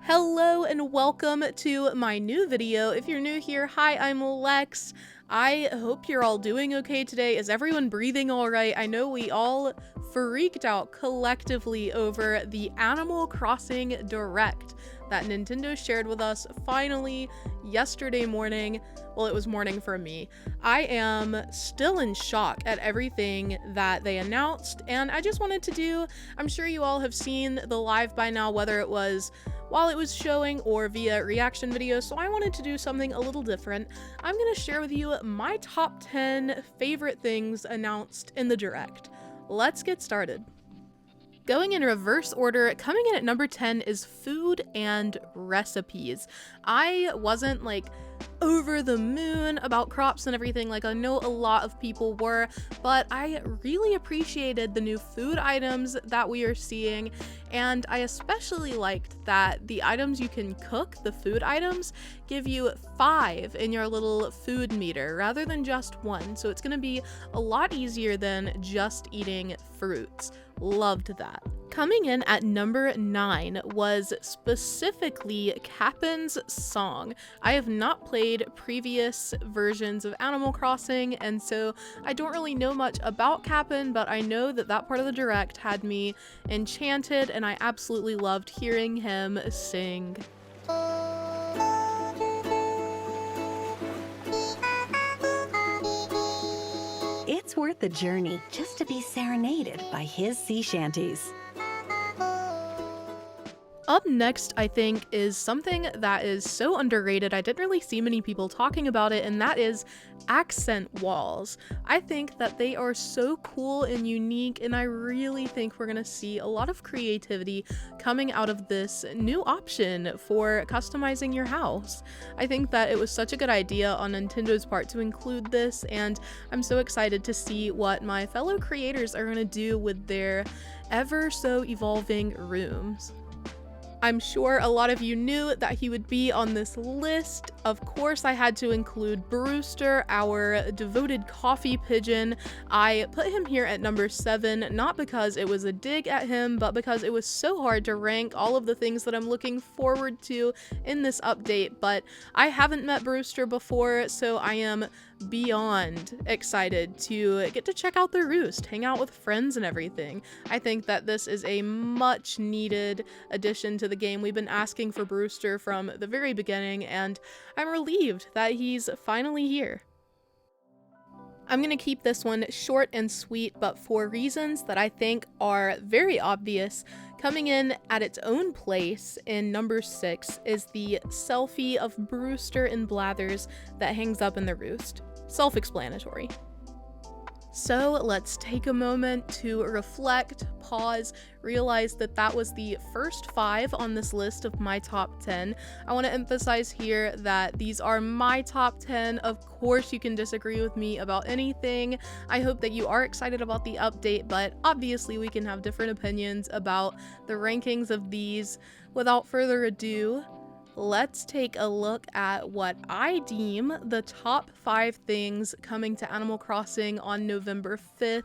Hello and welcome to my new video. If you're new here, hi, I'm Lex. I hope you're all doing okay today. Is everyone breathing all right? I know we all freaked out collectively over the Animal Crossing Direct that Nintendo shared with us finally yesterday morning. Well, it was morning for me. I am still in shock at everything that they announced, and I just wanted to do, I'm sure you all have seen the live by now, whether it was while it was showing or via reaction videos, so I wanted to do something a little different. I'm going to share with you my top 10 favorite things announced in the Direct. Let's get started. Going in reverse order, coming in at number 10 is food and recipes. I wasn't over the moon about crops and everything like I know a lot of people were, but I really appreciated the new food items that we are seeing, and I especially liked that the items you can cook, the food items, give you 5 in your little food meter rather than just 1, so it's going to be a lot easier than just eating fruits. Loved that. Coming in at number 9 was specifically Cap'n's song. I have not played previous versions of Animal Crossing, and so I don't really know much about Cap'n, but I know that that part of the Direct had me enchanted, and I absolutely loved hearing him sing. It's worth the journey just to be serenaded by his sea shanties. Up next, I think, is something that is so underrated. I didn't really see many people talking about it, and that is accent walls. I think that they are so cool and unique, and I really think we're going to see a lot of creativity coming out of this new option for customizing your house. I think that it was such a good idea on Nintendo's part to include this, and I'm so excited to see what my fellow creators are going to do with their ever so evolving rooms. I'm sure a lot of you knew that he would be on this list. Of course, I had to include Brewster, our devoted coffee pigeon. I put him here at number 7, not because it was a dig at him, but because it was so hard to rank all of the things that I'm looking forward to in this update. But I haven't met Brewster before, so I am beyond excited to get to check out the Roost, hang out with friends and everything. I think that this is a much needed addition to the game. We've been asking for Brewster from the very beginning, and I'm relieved that he's finally here. I'm going to keep this one short and sweet, but for reasons that I think are very obvious. Coming in at its own place in number 6 is the selfie of Brewster and Blathers that hangs up in the Roost. Self-explanatory. So let's take a moment to reflect, pause, realize that that was the first 5 on this list of my top 10. I want to emphasize here that these are my top 10. Of course, you can disagree with me about anything. I hope that you are excited about the update, but obviously we can have different opinions about the rankings of these. Without further ado, let's take a look at what I deem the top 5 things coming to Animal Crossing on November 5th.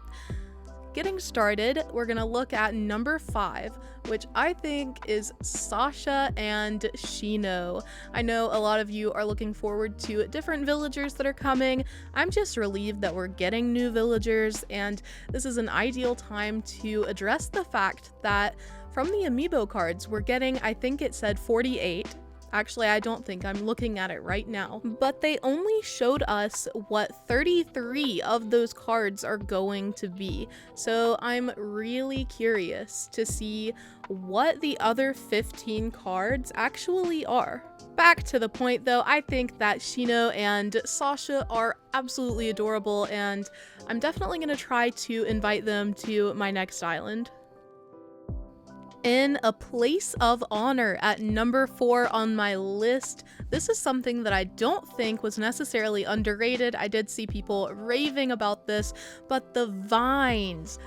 Getting started, we're going to look at number 5, which I think is Sasha and Shino. I know a lot of you are looking forward to different villagers that are coming. I'm just relieved that we're getting new villagers, and this is an ideal time to address the fact that from the amiibo cards, we're getting, I think it said 48. Actually, I don't think, I'm looking at it right now. But they only showed us what 33 of those cards are going to be. So I'm really curious to see what the other 15 cards actually are. Back to the point though, I think that Shino and Sasha are absolutely adorable, and I'm definitely going to try to invite them to my next island. In a place of honor at number 4 on my list, this is something that I don't think was necessarily underrated. I did see people raving about this, but the vines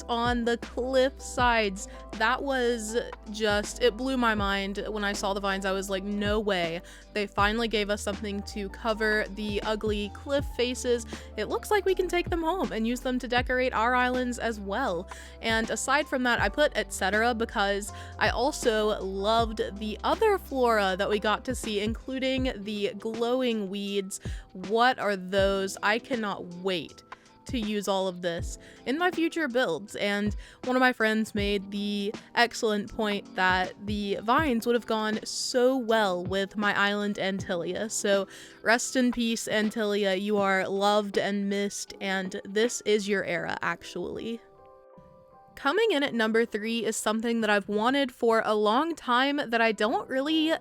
on the cliff sides, that was just, it blew my mind. When I saw the vines, I was like, no way. They finally gave us something to cover the ugly cliff faces. It looks like we can take them home and use them to decorate our islands as well. And aside from that, I put etc. because I also loved the other flora that we got to see, including the glowing weeds. What are those? I cannot wait to use all of this in my future builds. And one of my friends made the excellent point that the vines would have gone so well with my island Antilia. So rest in peace, Antilia. You are loved and missed, and this is your era, actually. Coming in at number 3 is something that I've wanted for a long time that I don't really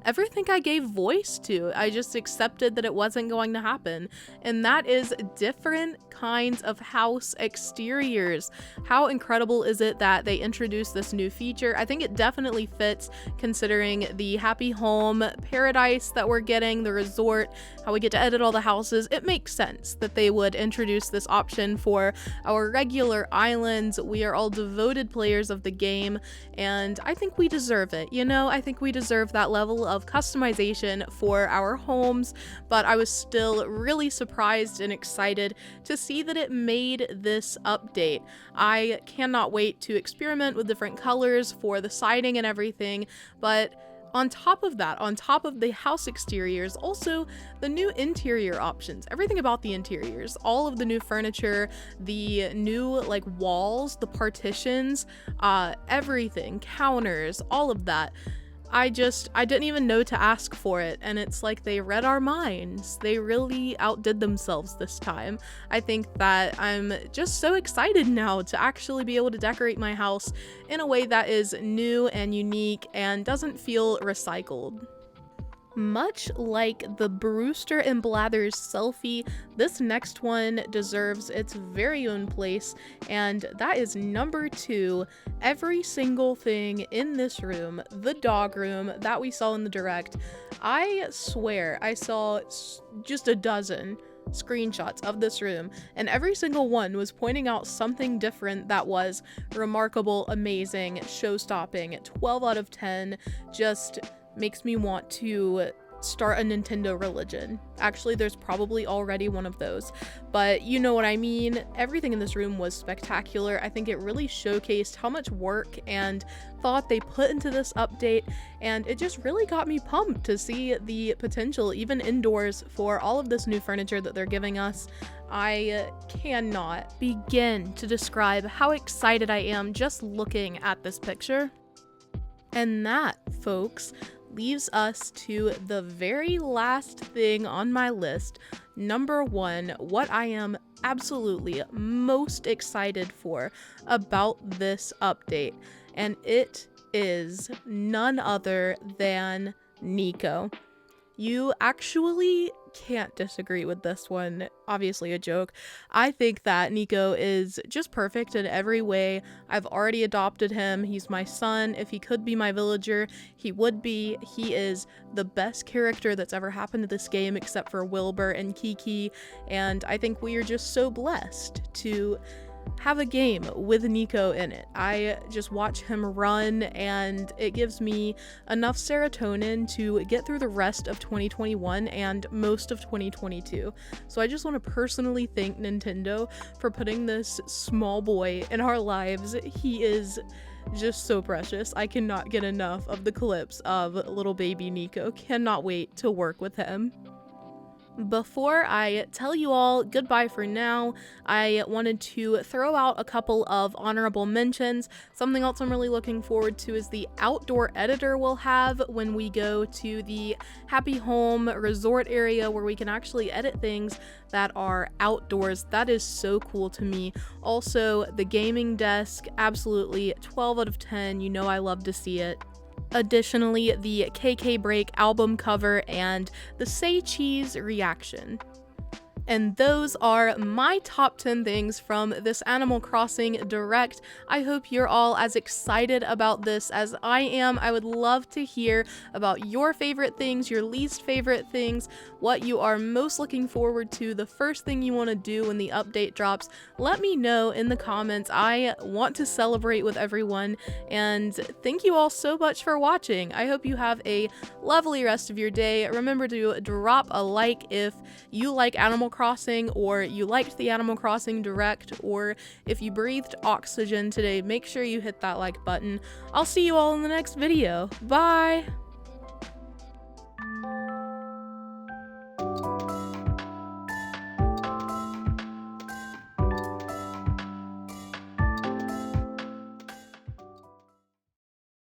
ever think I gave voice to. I just accepted that it wasn't going to happen, and that is different kinds of house exteriors. How incredible is it that they introduced this new feature? I think it definitely fits considering the happy home paradise that we're getting, the resort, how we get to edit all the houses. It makes sense that they would introduce this option for our regular islands. We are all devoted players of the game, and I think we deserve it. You know, I think we deserve that level of customization for our homes, but I was still really surprised and excited to see that it made this update. I cannot wait to experiment with different colors for the siding and everything, but on top of that, on top of the house exteriors, also the new interior options, everything about the interiors, all of the new furniture, the new like walls, the partitions, everything, counters, all of that. I didn't even know to ask for it, and it's like they read our minds. They really outdid themselves this time. I think that I'm just so excited now to actually be able to decorate my house in a way that is new and unique and doesn't feel recycled. Much like the Brewster and Blathers selfie, this next one deserves its very own place, and that is number 2. Every single thing in this room, the dog room that we saw in the direct, I swear I saw just a dozen screenshots of this room, and every single one was pointing out something different that was remarkable, amazing, show-stopping, 12 out of 10, just makes me want to start a Nintendo religion. Actually, there's probably already one of those, but you know what I mean. Everything in this room was spectacular. I think it really showcased how much work and thought they put into this update, and it just really got me pumped to see the potential, even indoors, for all of this new furniture that they're giving us. I cannot begin to describe how excited I am just looking at this picture. And that, folks, leaves us to the very last thing on my list. Number 1, what I am absolutely most excited for about this update. And it is none other than Nico. You actually can't disagree with this one. Obviously a joke. I think that Nico is just perfect in every way. I've already adopted him. He's my son. If he could be my villager, he would be. He is the best character that's ever happened to this game except for Wilbur and Kiki, and I think we are just so blessed to have a game with Nico in it. I just watch him run, and it gives me enough serotonin to get through the rest of 2021 and most of 2022. So I just want to personally thank Nintendo for putting this small boy in our lives. He is just so precious. I cannot get enough of the clips of little baby Nico. Cannot wait to work with him. Before I tell you all goodbye for now, I wanted to throw out a couple of honorable mentions. Something else I'm really looking forward to is the outdoor editor we'll have when we go to the Happy Home resort area where we can actually edit things that are outdoors. That is so cool to me. Also, the gaming desk, absolutely 12 out of 10. You know I love to see it. Additionally, the KK Break album cover and the Say Cheese reaction. And those are my top 10 things from this Animal Crossing Direct. I hope you're all as excited about this as I am. I would love to hear about your favorite things, your least favorite things, what you are most looking forward to, the first thing you want to do when the update drops. Let me know in the comments. I want to celebrate with everyone, and thank you all so much for watching. I hope you have a lovely rest of your day. Remember to drop a like if you like Animal Crossing, or you liked the Animal Crossing Direct, or if you breathed oxygen today, make sure you hit that like button. I'll see you all in the next video. Bye!